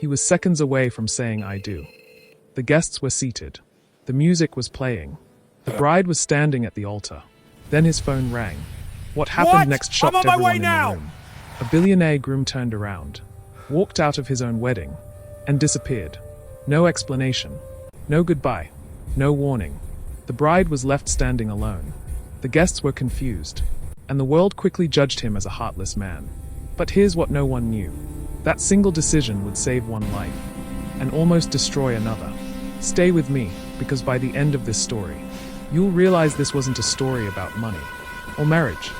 He was seconds away from saying "I do." The guests were seated. The music was playing. The bride was standing at the altar. Then his phone rang. What happened next shocked everyone in the room. A billionaire groom turned around, walked out of his own wedding, and disappeared. No explanation. No goodbye. No warning. The bride was left standing alone. The guests were confused, and the world quickly judged him as a heartless man. But here's what no one knew. That single decision would save one life, and almost destroy another. Stay with me, because by the end of this story, you'll realize this wasn't a story about money, or marriage,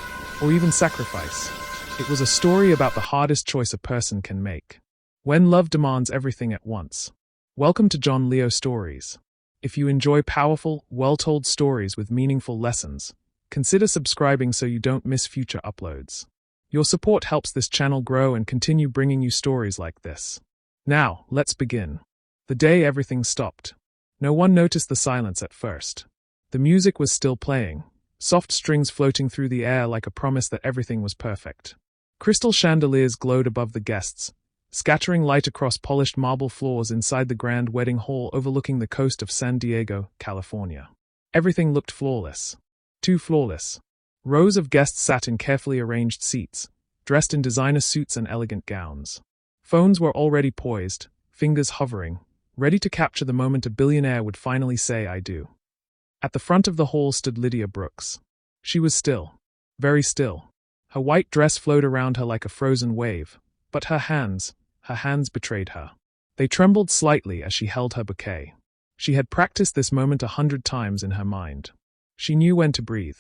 or even sacrifice. It was a story about the hardest choice a person can make, when love demands everything at once. Welcome to John Leo Stories. If you enjoy powerful, well-told stories with meaningful lessons, consider subscribing so you don't miss future uploads. Your support helps this channel grow and continue bringing you stories like this. Now, let's begin. The day everything stopped. No one noticed the silence at first. The music was still playing, soft strings floating through the air like a promise that everything was perfect. Crystal chandeliers glowed above the guests, scattering light across polished marble floors inside the grand wedding hall overlooking the coast of San Diego, California. Everything looked flawless. Too flawless. Rows of guests sat in carefully arranged seats, dressed in designer suits and elegant gowns. Phones were already poised, fingers hovering, ready to capture the moment a billionaire would finally say "I do." At the front of the hall stood Lydia Brooks. She was still. Very still. Her white dress flowed around her like a frozen wave, but her hands betrayed her. They trembled slightly as she held her bouquet. She had practiced this moment 100 times in her mind. She knew when to breathe,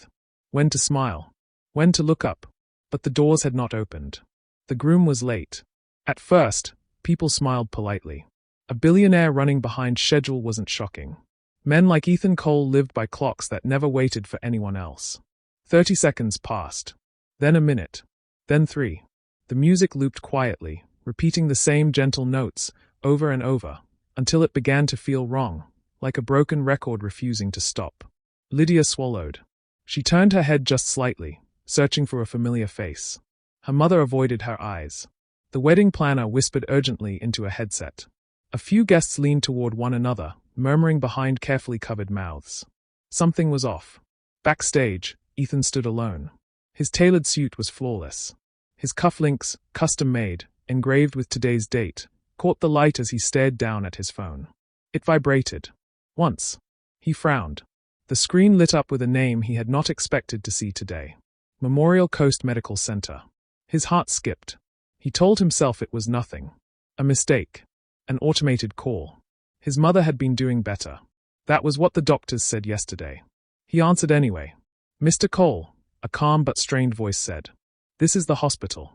when to smile, when to look up, but the doors had not opened. The groom was late. At first, people smiled politely. A billionaire running behind schedule wasn't shocking. Men like Ethan Cole lived by clocks that never waited for anyone else. 30 seconds passed. Then a minute. Then 3. The music looped quietly, repeating the same gentle notes, over and over, until it began to feel wrong, like a broken record refusing to stop. Lydia swallowed. She turned her head just slightly, searching for a familiar face. Her mother avoided her eyes. The wedding planner whispered urgently into a headset. A few guests leaned toward one another, murmuring behind carefully covered mouths. Something was off. Backstage, Ethan stood alone. His tailored suit was flawless. His cufflinks, custom-made, engraved with today's date, caught the light as he stared down at his phone. It vibrated. Once. He frowned. The screen lit up with a name he had not expected to see today. Memorial Coast Medical Center. His heart skipped. He told himself it was nothing. A mistake. An automated call. His mother had been doing better. That was what the doctors said yesterday. He answered anyway. "Mr. Cole," a calm but strained voice said. "This is the hospital."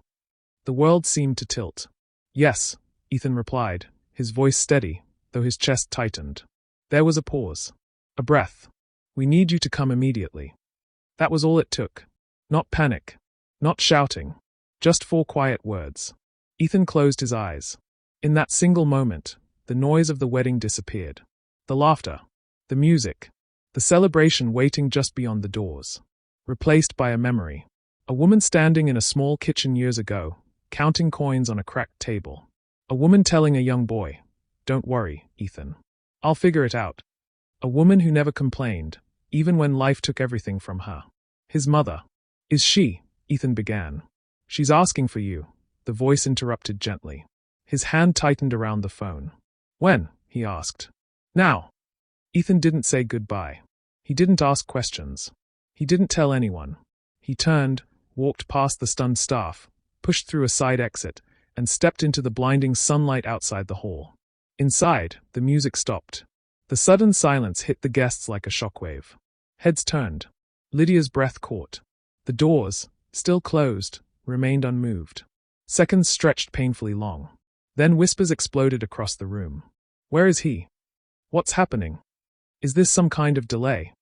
The world seemed to tilt. "Yes," Ethan replied, his voice steady, though his chest tightened. There was a pause. A breath. "We need you to come immediately." That was all it took. Not panic. Not shouting. Just 4 quiet words. Ethan closed his eyes. In that single moment, the noise of the wedding disappeared. The laughter. The music. The celebration waiting just beyond the doors. Replaced by a memory. A woman standing in a small kitchen years ago, counting coins on a cracked table. A woman telling a young boy, "Don't worry, Ethan. I'll figure it out." A woman who never complained, even when life took everything from her. His mother. "Is she?" Ethan began. "She's asking for you," the voice interrupted gently. His hand tightened around the phone. "When?" he asked. "Now." Ethan didn't say goodbye. He didn't ask questions. He didn't tell anyone. He turned, walked past the stunned staff, pushed through a side exit, and stepped into the blinding sunlight outside the hall. Inside, the music stopped. The sudden silence hit the guests like a shockwave. Heads turned. Lydia's breath caught. The doors, still closed, remained unmoved. Seconds stretched painfully long. Then whispers exploded across the room. "Where is he? What's happening? Is this some kind of delay?"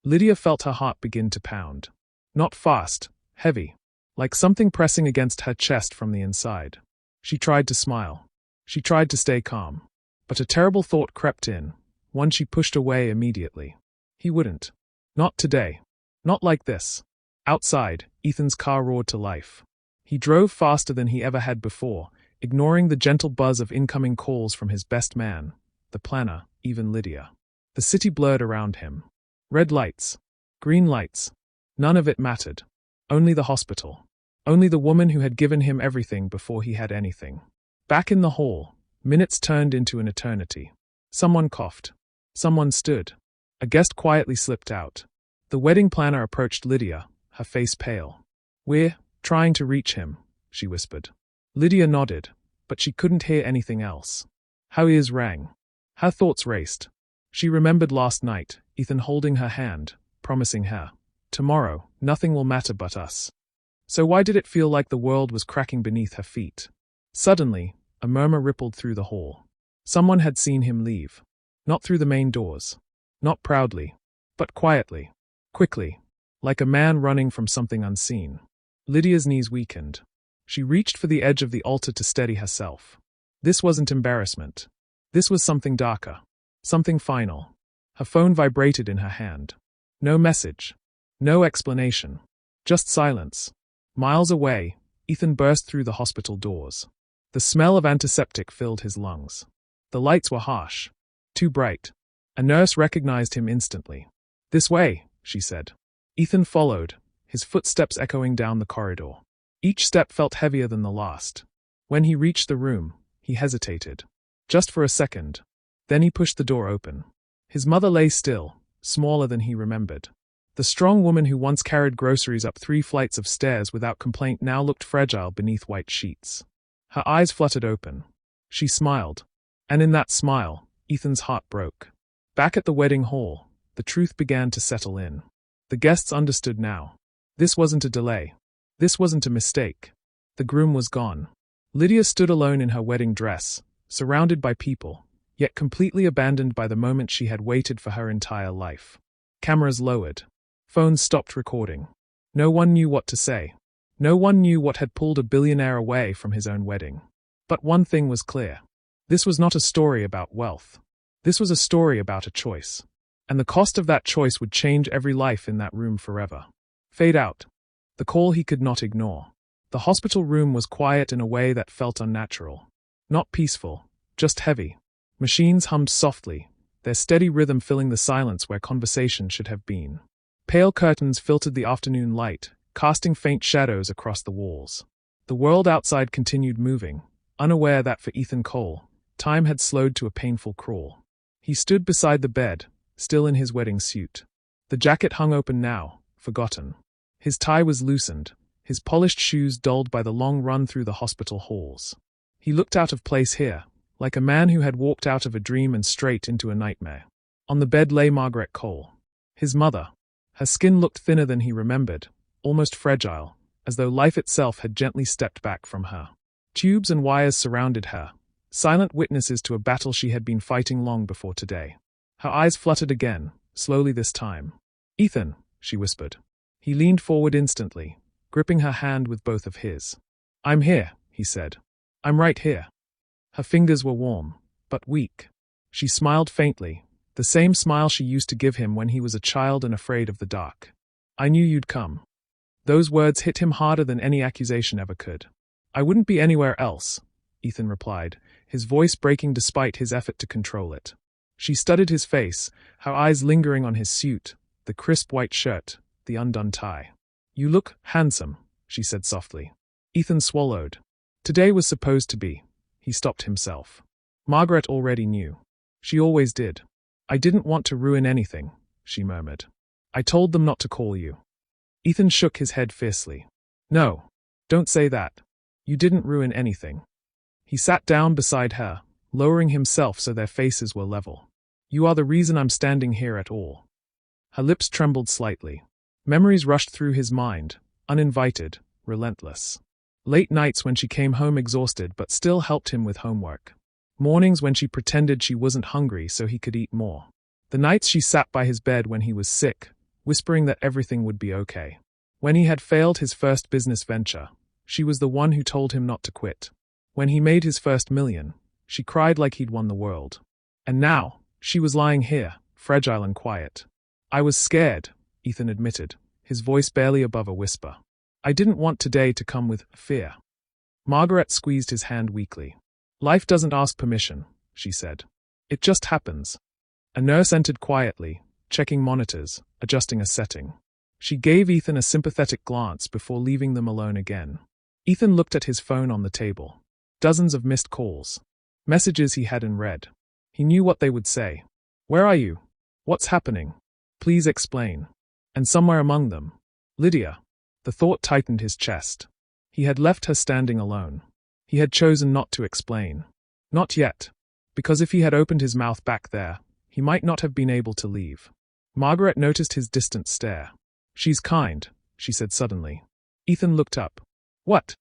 Lydia felt her heart begin to pound. Not fast, heavy, like something pressing against her chest from the inside. She tried to smile. She tried to stay calm. But a terrible thought crept in, one she pushed away immediately. He wouldn't. Not today. Not like this. Outside, Ethan's car roared to life. He drove faster than he ever had before, ignoring the gentle buzz of incoming calls from his best man, the planner, even Lydia. The city blurred around him. Red lights, green lights, none of it mattered. Only the hospital. Only the woman who had given him everything before he had anything. Back in the hall, minutes turned into an eternity. Someone coughed. Someone stood. A guest quietly slipped out. The wedding planner approached Lydia, her face pale. "We're trying to reach him," she whispered. Lydia nodded, but she couldn't hear anything else. Her ears rang. Her thoughts raced. She remembered last night, Ethan holding her hand, promising her, "Tomorrow, nothing will matter but us." So why did it feel like the world was cracking beneath her feet? Suddenly, a murmur rippled through the hall. Someone had seen him leave. Not through the main doors. Not proudly. But quietly. Quickly. Like a man running from something unseen. Lydia's knees weakened. She reached for the edge of the altar to steady herself. This wasn't embarrassment. This was something darker. Something final. Her phone vibrated in her hand. No message. No explanation. Just silence. Miles away, Ethan burst through the hospital doors. The smell of antiseptic filled his lungs. The lights were harsh. Too bright. A nurse recognized him instantly. "This way," she said. Ethan followed, his footsteps echoing down the corridor. Each step felt heavier than the last. When he reached the room, he hesitated. Just for a second. Then he pushed the door open. His mother lay still, smaller than he remembered. The strong woman who once carried groceries up 3 flights of stairs without complaint now looked fragile beneath white sheets. Her eyes fluttered open. She smiled. And in that smile, Ethan's heart broke. Back at the wedding hall, the truth began to settle in. The guests understood now. This wasn't a delay. This wasn't a mistake. The groom was gone. Lydia stood alone in her wedding dress, surrounded by people, yet completely abandoned by the moment she had waited for her entire life. Cameras lowered. Phones stopped recording. No one knew what to say. No one knew what had pulled a billionaire away from his own wedding. But one thing was clear. This was not a story about wealth. This was a story about a choice. And the cost of that choice would change every life in that room forever. Fade out. The call he could not ignore. The hospital room was quiet in a way that felt unnatural. Not peaceful, just heavy. Machines hummed softly, their steady rhythm filling the silence where conversation should have been. Pale curtains filtered the afternoon light, casting faint shadows across the walls. The world outside continued moving, unaware that for Ethan Cole, time had slowed to a painful crawl. He stood beside the bed, still in his wedding suit. The jacket hung open now, forgotten. His tie was loosened, his polished shoes dulled by the long run through the hospital halls. He looked out of place here, like a man who had walked out of a dream and straight into a nightmare. On the bed lay Margaret Cole, his mother. Her skin looked thinner than he remembered, almost fragile, as though life itself had gently stepped back from her. Tubes and wires surrounded her, silent witnesses to a battle she had been fighting long before today. Her eyes fluttered again, slowly this time. "Ethan," she whispered. He leaned forward instantly, gripping her hand with both of his. "I'm here," he said. "I'm right here." Her fingers were warm, but weak. She smiled faintly, the same smile she used to give him when he was a child and afraid of the dark. "I knew you'd come." Those words hit him harder than any accusation ever could. "I wouldn't be anywhere else," Ethan replied, his voice breaking despite his effort to control it. She studied his face, her eyes lingering on his suit, the crisp white shirt, the undone tie. "You look handsome," she said softly. Ethan swallowed. Today was supposed to be. He stopped himself. Margaret already knew. She always did. "I didn't want to ruin anything," she murmured. "I told them not to call you." Ethan shook his head fiercely. "No, don't say that. You didn't ruin anything." He sat down beside her, lowering himself so their faces were level. "You are the reason I'm standing here at all." Her lips trembled slightly. Memories rushed through his mind, uninvited, relentless. Late nights when she came home exhausted but still helped him with homework. Mornings when she pretended she wasn't hungry so he could eat more. The nights she sat by his bed when he was sick, whispering that everything would be okay. When he had failed his first business venture, she was the one who told him not to quit. When he made his first $1 million, she cried like he'd won the world. And now, she was lying here, fragile and quiet. "I was scared," Ethan admitted, his voice barely above a whisper. "I didn't want today to come with fear." Margaret squeezed his hand weakly. Life doesn't ask permission, she said. It just happens. A nurse entered quietly, checking monitors, adjusting a setting. She gave Ethan a sympathetic glance before leaving them alone again. Ethan looked at his phone on the table. Dozens of missed calls. Messages he hadn't read. He knew what they would say. Where are you? What's happening? Please explain. And somewhere among them, Lydia. The thought tightened his chest. He had left her standing alone. He had chosen not to explain. Not yet. Because if he had opened his mouth back there, he might not have been able to leave. Margaret noticed his distant stare. She's kind, she said suddenly. Ethan looked up. What?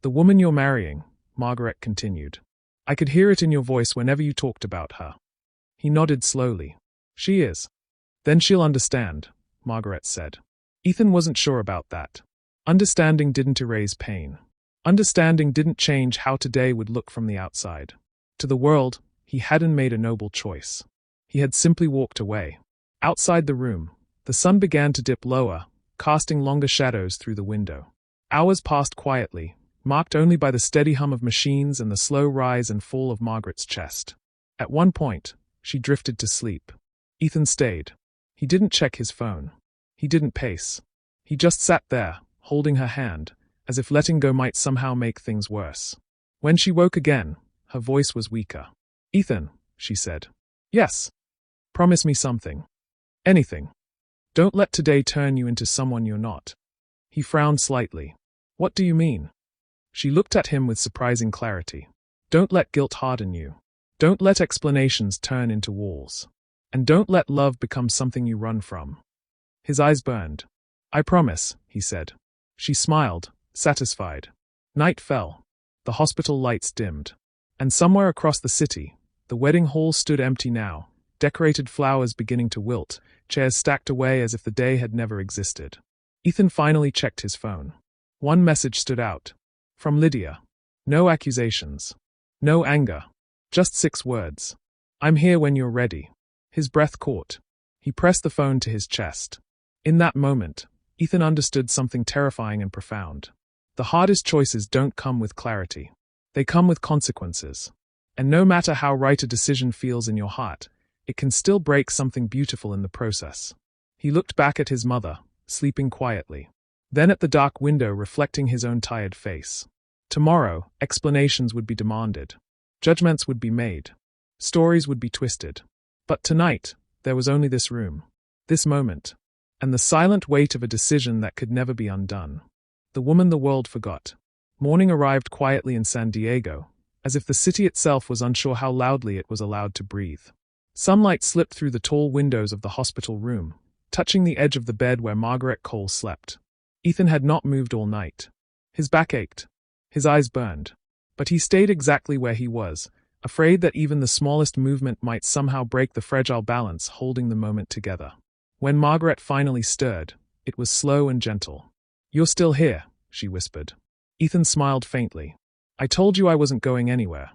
The woman you're marrying, Margaret continued. I could hear it in your voice whenever you talked about her. He nodded slowly. She is. Then she'll understand, Margaret said. Ethan wasn't sure about that. Understanding didn't erase pain. Understanding didn't change how today would look from the outside. To the world, he hadn't made a noble choice. He had simply walked away. Outside the room, the sun began to dip lower, casting longer shadows through the window. Hours passed quietly, marked only by the steady hum of machines and the slow rise and fall of Margaret's chest. At one point, she drifted to sleep. Ethan stayed. He didn't check his phone. He didn't pace. He just sat there, holding her hand, as if letting go might somehow make things worse. When she woke again, her voice was weaker. Ethan, she said. Yes. Promise me something. Anything. Don't let today turn you into someone you're not. He frowned slightly. What do you mean? She looked at him with surprising clarity. Don't let guilt harden you. Don't let explanations turn into walls. And don't let love become something you run from. His eyes burned. I promise, he said. She smiled, satisfied. Night fell. The hospital lights dimmed. And somewhere across the city, the wedding hall stood empty now, decorated flowers beginning to wilt, chairs stacked away as if the day had never existed. Ethan finally checked his phone. One message stood out. From Lydia. No accusations. No anger. Just 6 words. I'm here when you're ready. His breath caught. He pressed the phone to his chest. In that moment, Ethan understood something terrifying and profound. The hardest choices don't come with clarity. They come with consequences. And no matter how right a decision feels in your heart, it can still break something beautiful in the process. He looked back at his mother, sleeping quietly. Then at the dark window reflecting his own tired face. Tomorrow, explanations would be demanded. Judgments would be made. Stories would be twisted. But tonight, there was only this room. This moment. And the silent weight of a decision that could never be undone. The woman the world forgot. Morning arrived quietly in San Diego, as if the city itself was unsure how loudly it was allowed to breathe. Sunlight slipped through the tall windows of the hospital room, touching the edge of the bed where Margaret Cole slept. Ethan had not moved all night. His back ached. His eyes burned. But he stayed exactly where he was, afraid that even the smallest movement might somehow break the fragile balance holding the moment together. When Margaret finally stirred, it was slow and gentle. You're still here, she whispered. Ethan smiled faintly. I told you I wasn't going anywhere.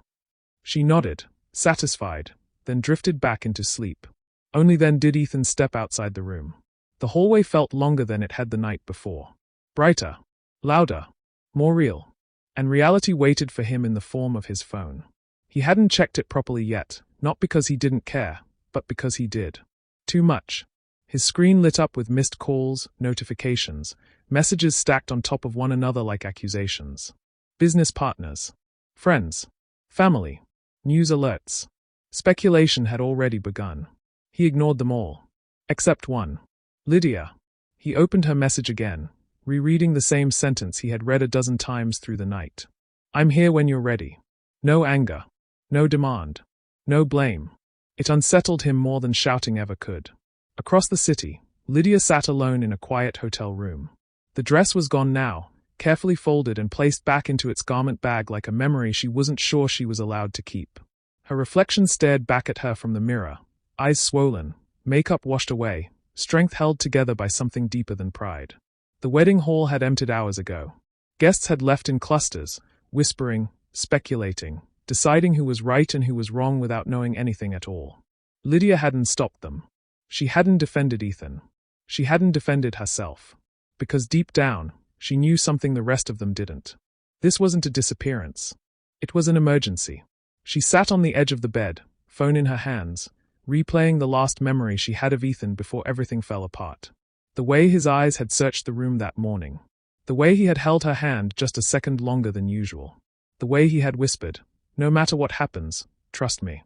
She nodded, satisfied, then drifted back into sleep. Only then did Ethan step outside the room. The hallway felt longer than it had the night before. Brighter, louder, more real. And reality waited for him in the form of his phone. He hadn't checked it properly yet, not because he didn't care, but because he did. Too much. His screen lit up with missed calls, notifications, messages stacked on top of one another like accusations. Business partners. Friends. Family. News alerts. Speculation had already begun. He ignored them all. Except one. Lydia. He opened her message again, rereading the same sentence he had read a dozen times through the night. I'm here when you're ready. No anger. No demand. No blame. It unsettled him more than shouting ever could. Across the city, Lydia sat alone in a quiet hotel room. The dress was gone now, carefully folded and placed back into its garment bag like a memory she wasn't sure she was allowed to keep. Her reflection stared back at her from the mirror, eyes swollen, makeup washed away, strength held together by something deeper than pride. The wedding hall had emptied hours ago. Guests had left in clusters, whispering, speculating, deciding who was right and who was wrong without knowing anything at all. Lydia hadn't stopped them. She hadn't defended Ethan. She hadn't defended herself. Because deep down, she knew something the rest of them didn't. This wasn't a disappearance. It was an emergency. She sat on the edge of the bed, phone in her hands, replaying the last memory she had of Ethan before everything fell apart. The way his eyes had searched the room that morning. The way he had held her hand just a second longer than usual. The way he had whispered, "No matter what happens, trust me."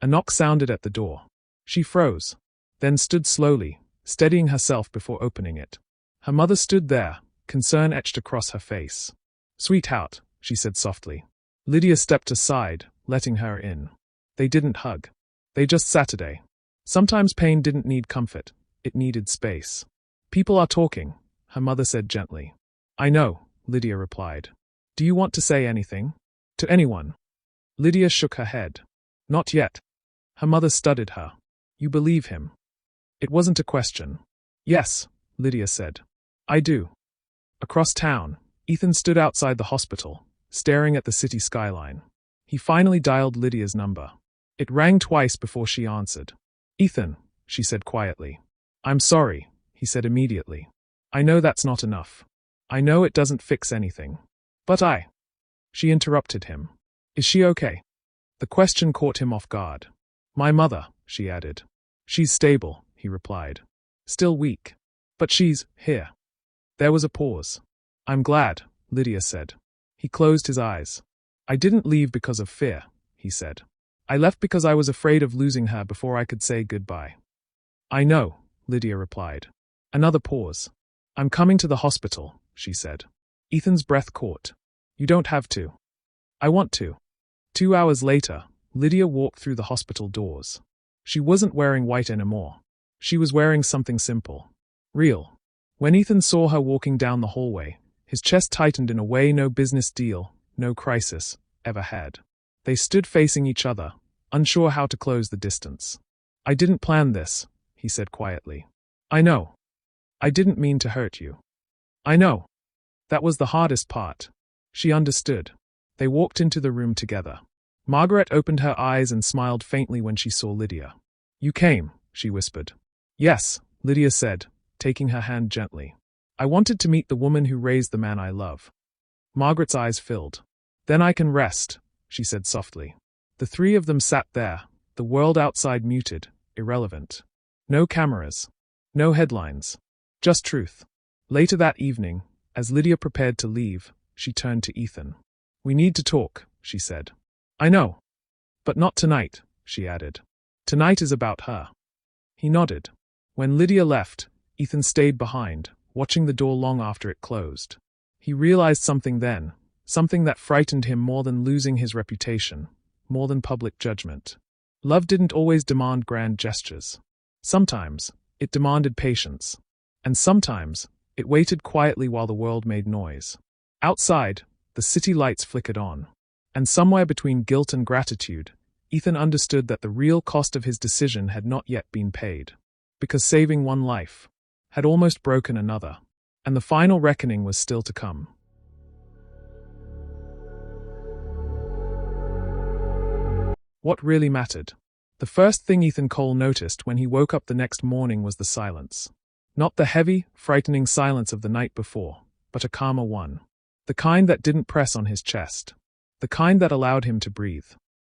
A knock sounded at the door. She froze, then stood slowly, steadying herself before opening it. Her mother stood there, concern etched across her face. "Sweetheart," she said softly. Lydia stepped aside, letting her in. They didn't hug. They just Saturday. Sometimes pain didn't need comfort, it needed space. "People are talking," her mother said gently. "I know," Lydia replied. "Do you want to say anything? To anyone?" Lydia shook her head. "Not yet." Her mother studied her. "You believe him?" It wasn't a question. "Yes," Lydia said. "I do." Across town, Ethan stood outside the hospital, staring at the city skyline. He finally dialed Lydia's number. It rang twice before she answered. "Ethan," she said quietly. "I'm sorry," he said immediately. "I know that's not enough. I know it doesn't fix anything. But She interrupted him. "Is she okay?" The question caught him off guard. "My mother," she added. "She's stable," he replied. "Still weak. But she's here." There was a pause. "I'm glad," Lydia said. He closed his eyes. "I didn't leave because of fear," he said. "I left because I was afraid of losing her before I could say goodbye." "I know," Lydia replied. Another pause. "I'm coming to the hospital," she said. Ethan's breath caught. "You don't have to." "I want to." 2 hours later, Lydia walked through the hospital doors. She wasn't wearing white anymore. She was wearing something simple. Real. When Ethan saw her walking down the hallway, his chest tightened in a way no business deal, no crisis, ever had. They stood facing each other, unsure how to close the distance. "I didn't plan this," he said quietly. "I know. I didn't mean to hurt you." "I know." That was the hardest part. She understood. They walked into the room together. Margaret opened her eyes and smiled faintly when she saw Lydia. "You came," she whispered. "Yes," Lydia said, taking her hand gently. "I wanted to meet the woman who raised the man I love." Margaret's eyes filled. "Then I can rest," she said softly. The three of them sat there, the world outside muted, irrelevant. No cameras. No headlines. Just truth. Later that evening, as Lydia prepared to leave, she turned to Ethan. "We need to talk," she said. "I know. But not tonight," she added. "Tonight is about her." He nodded. When Lydia left, Ethan stayed behind, watching the door long after it closed. He realized something then, something that frightened him more than losing his reputation, more than public judgment. Love didn't always demand grand gestures. Sometimes, it demanded patience. And sometimes, it waited quietly while the world made noise. Outside, the city lights flickered on. And somewhere between guilt and gratitude, Ethan understood that the real cost of his decision had not yet been paid. Because saving one life had almost broken another. And the final reckoning was still to come. What really mattered? The first thing Ethan Cole noticed when he woke up the next morning was the silence. Not the heavy, frightening silence of the night before, but a calmer one. The kind that didn't press on his chest. The kind that allowed him to breathe.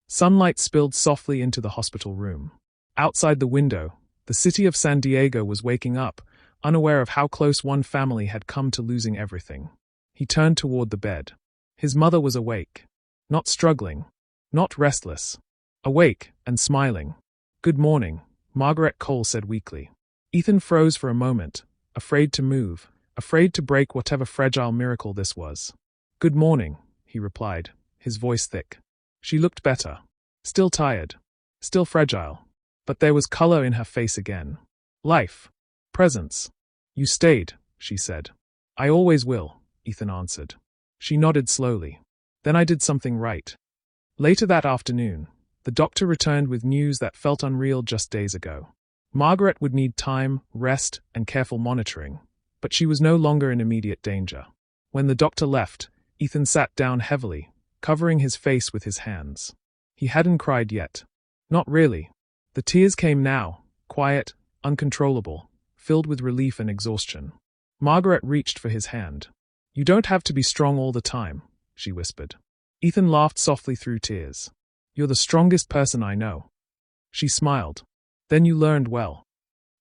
Sunlight spilled softly into the hospital room. Outside the window, the city of San Diego was waking up, unaware of how close one family had come to losing everything. He turned toward the bed. His mother was awake. Not struggling. Not restless. Awake and smiling. "Good morning," Margaret Cole said weakly. Ethan froze for a moment, afraid to move, afraid to break whatever fragile miracle this was. "Good morning," he replied, his voice thick. She looked better. Still tired. Still fragile. But there was color in her face again. Life. Presence. "You stayed," she said. "I always will," Ethan answered. She nodded slowly. "Then I did something right." Later that afternoon, the doctor returned with news that felt unreal just days ago. Margaret would need time, rest, and careful monitoring, but she was no longer in immediate danger. When the doctor left, Ethan sat down heavily, covering his face with his hands. He hadn't cried yet. Not really. The tears came now, quiet, uncontrollable, filled with relief and exhaustion. Margaret reached for his hand. "You don't have to be strong all the time," she whispered. Ethan laughed softly through tears. You're the strongest person I know. She smiled. Then you learned well.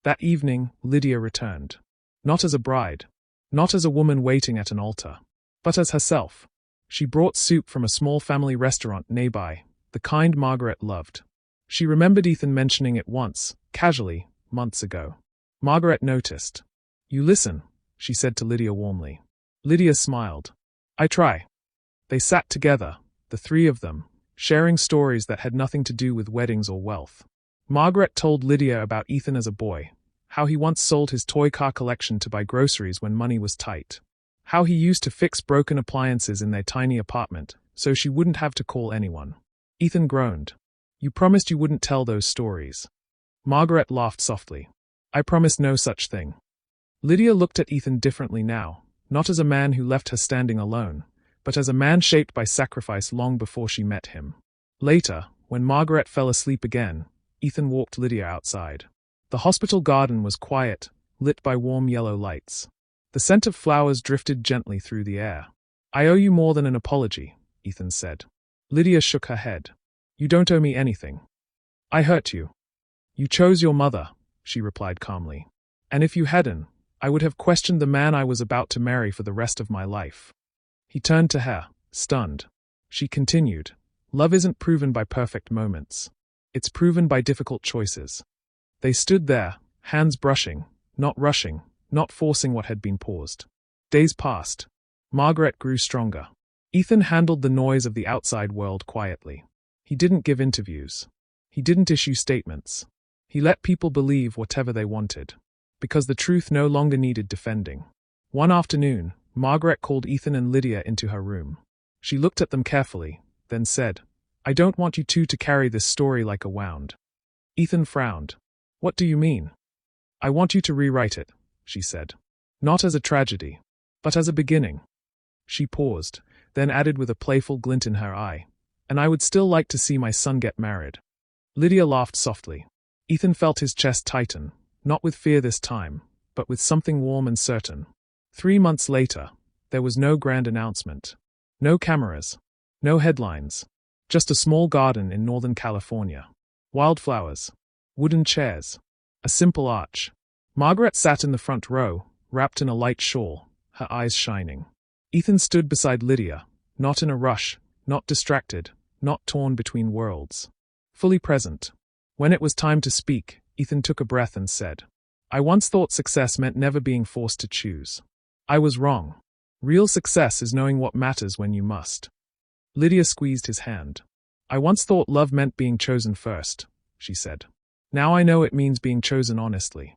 That evening, Lydia returned. Not as a bride. Not as a woman waiting at an altar. But as herself. She brought soup from a small family restaurant nearby, the kind Margaret loved. She remembered Ethan mentioning it once, casually, months ago. Margaret noticed. You listen, she said to Lydia warmly. Lydia smiled. I try. They sat together, the three of them, sharing stories that had nothing to do with weddings or wealth. Margaret told Lydia about Ethan as a boy, how he once sold his toy car collection to buy groceries when money was tight. How he used to fix broken appliances in their tiny apartment, so she wouldn't have to call anyone. Ethan groaned. You promised you wouldn't tell those stories. Margaret laughed softly. I promised no such thing. Lydia looked at Ethan differently now, not as a man who left her standing alone, but as a man shaped by sacrifice long before she met him. Later, when Margaret fell asleep again, Ethan walked Lydia outside. The hospital garden was quiet, lit by warm yellow lights. The scent of flowers drifted gently through the air. I owe you more than an apology, Ethan said. Lydia shook her head. You don't owe me anything. I hurt you. You chose your mother, she replied calmly. And if you hadn't, I would have questioned the man I was about to marry for the rest of my life. He turned to her, stunned. She continued, Love isn't proven by perfect moments. It's proven by difficult choices. They stood there, hands brushing, not rushing, not forcing what had been paused. Days passed. Margaret grew stronger. Ethan handled the noise of the outside world quietly. He didn't give interviews. He didn't issue statements. He let people believe whatever they wanted. Because the truth no longer needed defending. One afternoon, Margaret called Ethan and Lydia into her room. She looked at them carefully, then said, I don't want you two to carry this story like a wound. Ethan frowned. What do you mean? I want you to rewrite it, she said. Not as a tragedy, but as a beginning. She paused, then added with a playful glint in her eye, and I would still like to see my son get married. Lydia laughed softly. Ethan felt his chest tighten, not with fear this time, but with something warm and certain. 3 months later, there was no grand announcement. No cameras. No headlines. Just a small garden in Northern California. Wildflowers. Wooden chairs. A simple arch. Margaret sat in the front row, wrapped in a light shawl, her eyes shining. Ethan stood beside Lydia, not in a rush, not distracted, not torn between worlds. Fully present. When it was time to speak, Ethan took a breath and said, I once thought success meant never being forced to choose. I was wrong. Real success is knowing what matters when you must. Lydia squeezed his hand. I once thought love meant being chosen first, she said. Now I know it means being chosen honestly.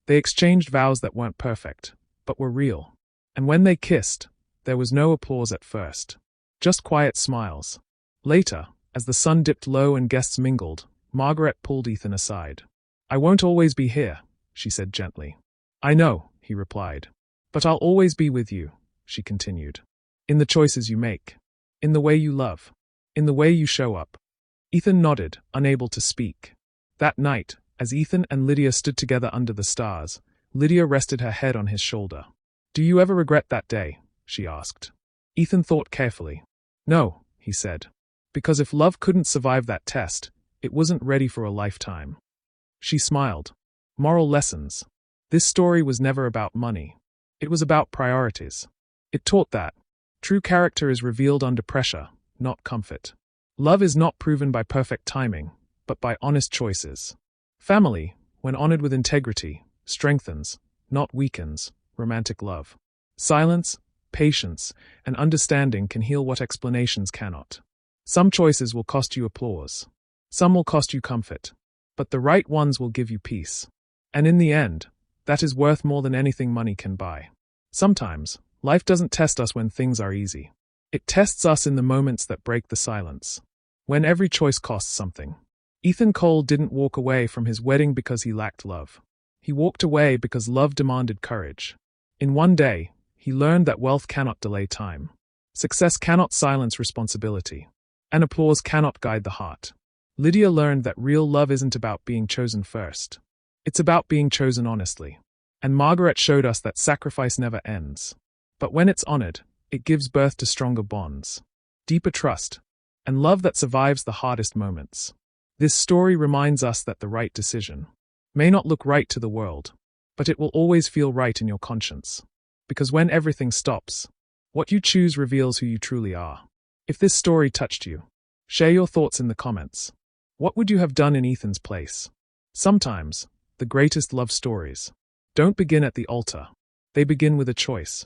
They exchanged vows that weren't perfect, but were real. And when they kissed, there was no applause at first. Just quiet smiles. Later, as the sun dipped low and guests mingled, Margaret pulled Ethan aside. I won't always be here, she said gently. I know, he replied. But I'll always be with you, she continued. In the choices you make. In the way you love. In the way you show up. Ethan nodded, unable to speak. That night, as Ethan and Lydia stood together under the stars, Lydia rested her head on his shoulder. Do you ever regret that day? She asked. Ethan thought carefully. No, he said. Because if love couldn't survive that test, it wasn't ready for a lifetime. She smiled. Moral lessons. This story was never about money. It was about priorities. It taught that true character is revealed under pressure, not comfort. Love is not proven by perfect timing, but by honest choices. Family, when honored with integrity, strengthens, not weakens, romantic love. Silence, patience, and understanding can heal what explanations cannot. Some choices will cost you applause. Some will cost you comfort. But the right ones will give you peace. And in the end, that is worth more than anything money can buy. Sometimes, life doesn't test us when things are easy. It tests us in the moments that break the silence. When every choice costs something. Ethan Cole didn't walk away from his wedding because he lacked love. He walked away because love demanded courage. In one day, he learned that wealth cannot delay time. Success cannot silence responsibility. And applause cannot guide the heart. Lydia learned that real love isn't about being chosen first. It's about being chosen honestly. And Margaret showed us that sacrifice never ends. But when it's honored, It gives birth to stronger bonds, deeper trust, and love that survives the hardest moments. This story reminds us that the right decision may not look right to the world, but it will always feel right in your conscience. Because when everything stops, what you choose reveals who you truly are. If this story touched you, share your thoughts in the comments. What would you have done in Ethan's place? Sometimes, the greatest love stories don't begin at the altar. They begin with a choice.